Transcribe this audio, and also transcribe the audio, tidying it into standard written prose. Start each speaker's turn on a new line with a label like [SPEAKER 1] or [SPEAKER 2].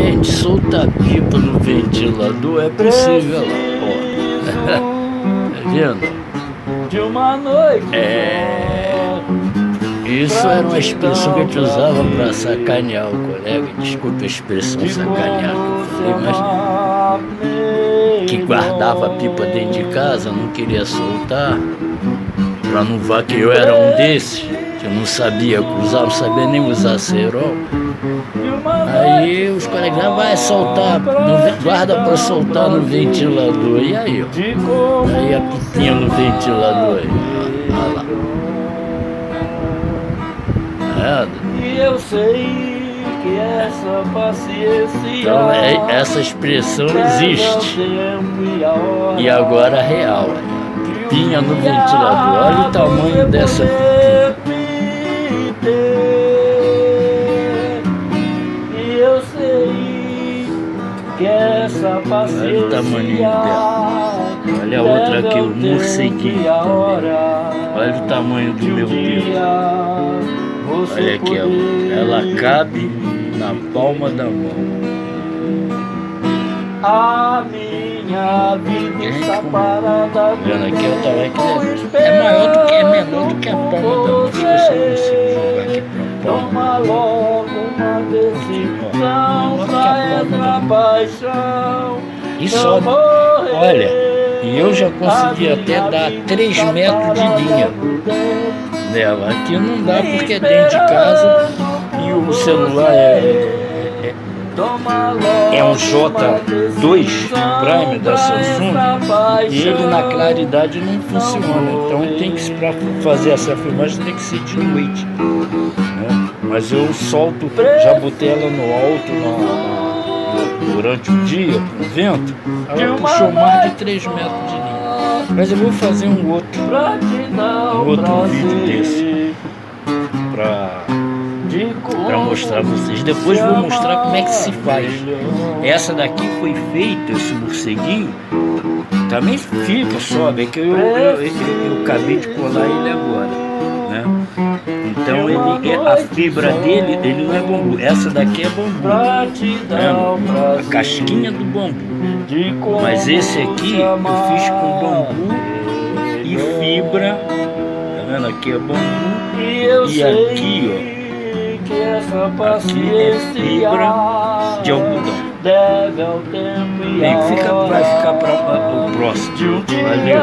[SPEAKER 1] Gente, soltar pipa no ventilador é possível lá, ó. Tá vendo?
[SPEAKER 2] De uma noite.
[SPEAKER 1] Isso era uma expressão que a gente usava para sacanear o colega. Desculpa a expressão sacanear que eu falei, mas que guardava a pipa dentro de casa, não queria soltar, para não ver que eu era um desses, que eu não sabia usar, não sabia nem usar cerol. Aí os colegas vai soltar, guarda para soltar no ventilador. E aí, ó. Aí a pipinha no ventilador aí. Olha lá.
[SPEAKER 2] E eu sei que essa paciência.
[SPEAKER 1] Então essa expressão existe. E agora é real. Pipinha no ventilador. Olha o tamanho dessa pipinha.
[SPEAKER 2] E eu sei que essa paciência.
[SPEAKER 1] Olha o tamanho dela. Olha a outra aqui, o morceguinho também. Olha o tamanho do meu dedo. Olha aqui, ela cabe na palma da mão.
[SPEAKER 2] A minha vida está parada.
[SPEAKER 1] Vendo aqui o tamanho que é maior do que, é menor do que a palma da mão. Deixa eu ver se eu consigo jogar aqui pra palma.
[SPEAKER 2] Toma logo uma decisão pra essa paixão.
[SPEAKER 1] E sobe. Olha, e eu já consegui até dar 3 metros de linha dela. Aqui não dá porque é dentro de casa e o celular é um J2 Prime da Samsung e ele na claridade não funciona. Então tem que, para fazer essa filmagem, tem que ser de noite, né? Mas eu solto, já botei ela no alto durante o dia, no vento. Ela puxou mais de 3 metros de linha. Mas eu vou fazer um outro vídeo desse para mostrar a vocês. Depois vou mostrar como é que se faz. Essa daqui foi feita, esse morceguinho também fica, sobe, é que eu acabei de colar ele agora, né? Então a fibra dele, ele não é bambu. Essa daqui é bambu, tá vendo? A casquinha do bambu. Mas esse aqui eu fiz com bambu e fibra. Tá vendo? Aqui é bambu e aqui, ó, aqui é fibra de algodão. Bem, vai ficar para o próximo. Valeu.